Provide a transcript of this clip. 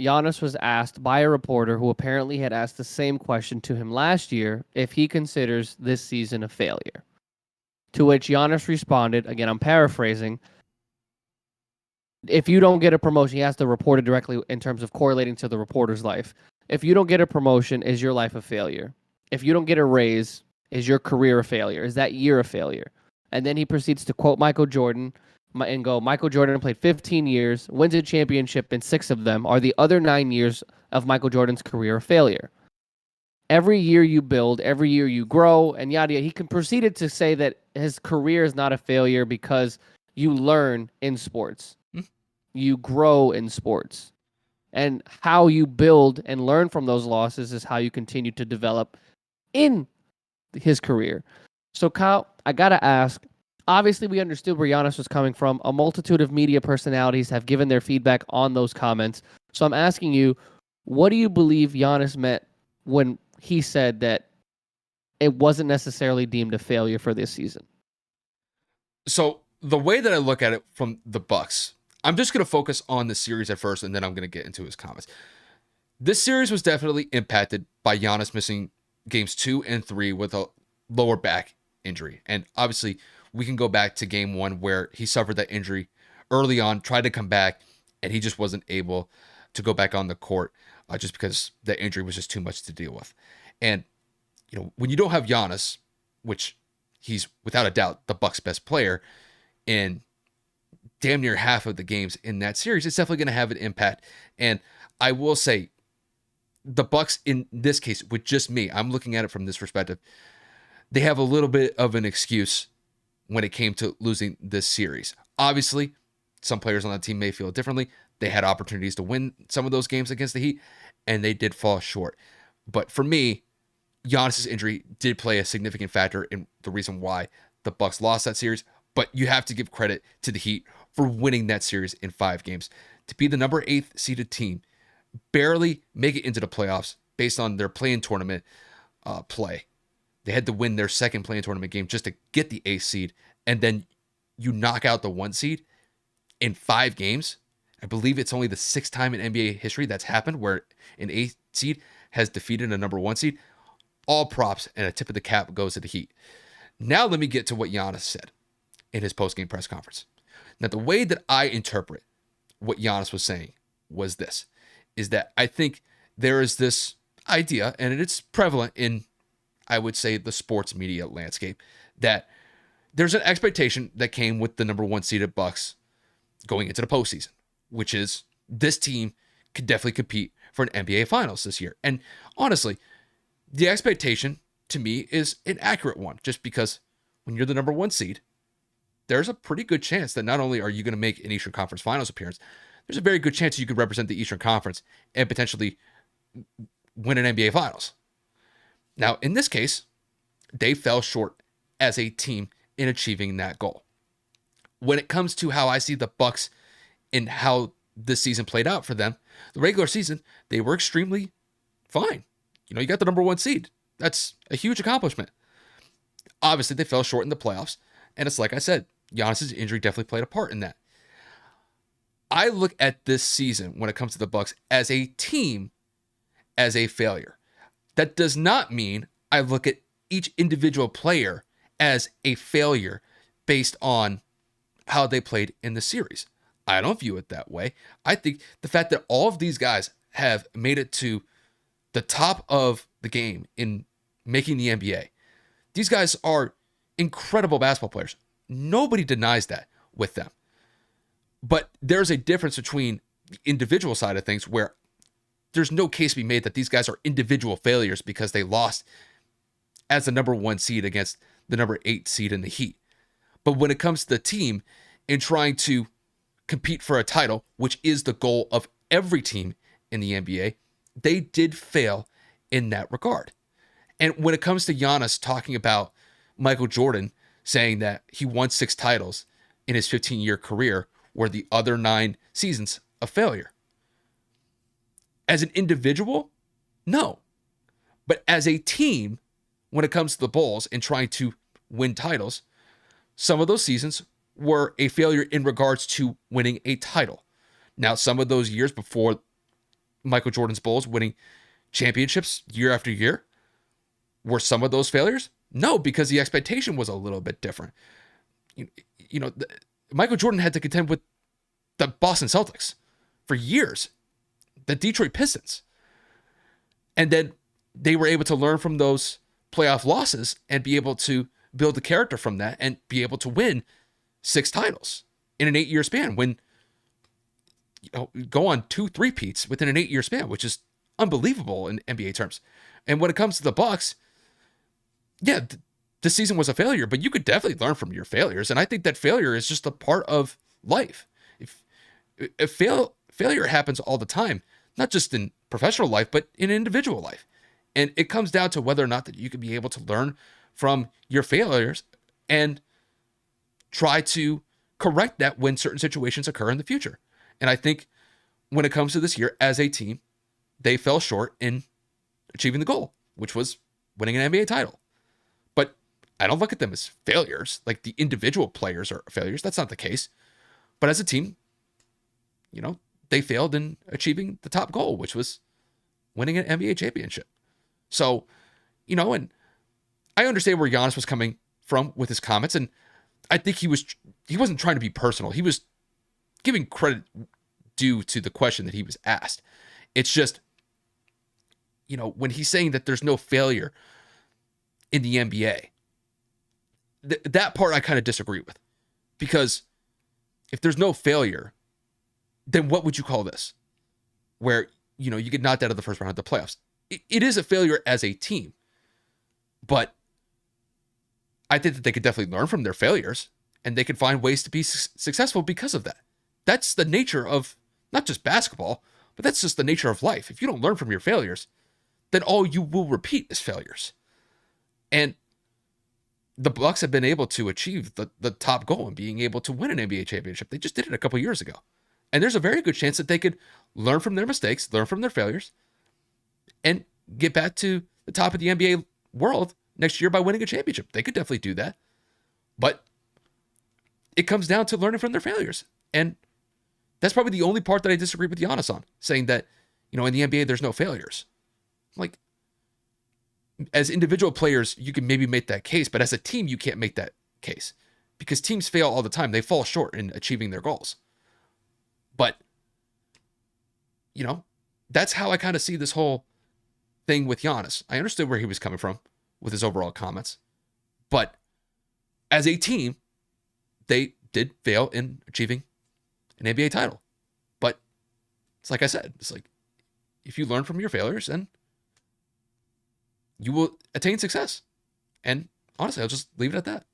Giannis was asked by a reporter who apparently had asked the same question to him last year if he considers this season a failure. To which Giannis responded, again, I'm paraphrasing, if you don't get a promotion, he has to report it directly in terms of correlating to the reporter's life. If you don't get a promotion, is your life a failure? If you don't get a raise, is your career a failure? Is that year a failure? And then he proceeds to quote Michael Jordan and go, Michael Jordan played 15 years, wins a championship in 6 of them. Are the other 9 years of Michael Jordan's career a failure? Every year you build, every year you grow, and yada yada. He proceeded to say that his career is not a failure because you learn in sports. You grow in sports. And how you build and learn from those losses is how you continue to develop in his career. So, Kyle, I got to ask, obviously we understood where Giannis was coming from. A multitude of media personalities have given their feedback on those comments. So I'm asking you, what do you believe Giannis meant when he said that it wasn't necessarily deemed a failure for this season? So the way that I look at it from the Bucks, I'm just going to focus on the series at first, and then I'm going to get into his comments. This series was definitely impacted by Giannis missing games 2 and 3 with a lower back injury. And obviously, we can go back to game 1 where he suffered that injury early on, tried to come back, and he just wasn't able to go back on the court just because the injury was just too much to deal with. And, you know, when you don't have Giannis, which he's without a doubt the Bucks' best player in damn near half of the games in that series, it's definitely going to have an impact. And I will say, the Bucks in this case, with just me, I'm looking at it from this perspective, they have a little bit of an excuse when it came to losing this series. Obviously, some players on that team may feel differently. They had opportunities to win some of those games against the Heat, and they did fall short. But for me, Giannis' injury did play a significant factor in the reason why the Bucks lost that series. But you have to give credit to the Heat for winning that series in 5 games. To be the number 8th seeded team, barely make it into the playoffs based on their play-in tournament play. They had to win their second play-in tournament game just to get the 8th seed, and then you knock out the 1 seed in 5 games. I believe it's only the 6th time in NBA history that's happened where an 8th seed has defeated a number 1 seed. All props and a tip of the cap goes to the Heat. Now let me get to what Giannis said in his post-game press conference. Now, the way that I interpret what Giannis was saying was this, is that I think there is this idea, and it's prevalent in, I would say, the sports media landscape, that there's an expectation that came with the number 1 seeded Bucks going into the postseason, which is this team could definitely compete for an NBA Finals this year. And honestly, the expectation to me is an accurate one, just because when you're the number 1 seed, there's a pretty good chance that not only are you going to make an Eastern Conference Finals appearance, there's a very good chance you could represent the Eastern Conference and potentially win an NBA Finals. Now, in this case, they fell short as a team in achieving that goal. When it comes to how I see the Bucks and how this season played out for them, the regular season, they were extremely fine. You know, you got the number 1 seed. That's a huge accomplishment. Obviously, they fell short in the playoffs, and it's like I said, Giannis' injury definitely played a part in that. I look at this season when it comes to the Bucks as a team as a failure. That does not mean I look at each individual player as a failure based on how they played in the series. I don't view it that way. I think the fact that all of these guys have made it to the top of the game in making the NBA. These guys are incredible basketball players. Nobody denies that with them. But there's a difference between the individual side of things where there's no case to be made that these guys are individual failures because they lost as the number 1 seed against the number 8 seed in the Heat. But when it comes to the team and trying to compete for a title, which is the goal of every team in the NBA, they did fail in that regard. And when it comes to Giannis talking about Michael Jordan saying that he won 6 titles in his 15-year career, were the other 9 seasons a failure. As an individual, no. But as a team, when it comes to the Bulls and trying to win titles, some of those seasons were a failure in regards to winning a title. Now, some of those years before Michael Jordan's Bulls winning championships year after year. Were some of those failures? No, because the expectation was a little bit different. You know, Michael Jordan had to contend with the Boston Celtics for years, the Detroit Pistons. And then they were able to learn from those playoff losses and be able to build a character from that and be able to win 6 titles in an 8-year span. Go on 2 3-peats within an 8-year span, which is unbelievable in NBA terms. And when it comes to the Bucks, yeah, the season was a failure, but you could definitely learn from your failures. And I think that failure is just a part of life. If failure happens all the time, not just in professional life, but in individual life. And it comes down to whether or not that you can be able to learn from your failures and try to correct that when certain situations occur in the future. And I think when it comes to this year as a team, they fell short in achieving the goal, which was winning an NBA title. But I don't look at them as failures, like the individual players are failures. That's not the case. But as a team, they failed in achieving the top goal, which was winning an NBA championship. So, and I understand where Giannis was coming from with his comments, and I think he wasn't trying to be personal. He was giving credit due to the question that he was asked. It's just, when he's saying that there's no failure in the NBA, that part I kind of disagree with. Because if there's no failure, then what would you call this? Where, you get knocked out of the first round of the playoffs. It is a failure as a team. But I think that they could definitely learn from their failures and they could find ways to be successful because of that. That's the nature of not just basketball, but that's just the nature of life. If you don't learn from your failures, then all you will repeat is failures. And the Bucks have been able to achieve the top goal and being able to win an NBA championship. They just did it a couple years ago. And there's a very good chance that they could learn from their mistakes, learn from their failures, and get back to the top of the NBA world next year by winning a championship. They could definitely do that. But it comes down to learning from their failures. And that's probably the only part that I disagree with Giannis on, saying that, in the NBA, there's no failures. Like, as individual players, you can maybe make that case, but as a team, you can't make that case because teams fail all the time. They fall short in achieving their goals. But, that's how I kind of see this whole thing with Giannis. I understood where he was coming from with his overall comments, but as a team, they did fail in achieving an NBA title. But it's like I said, it's like if you learn from your failures, then you will attain success. And honestly, I'll just leave it at that.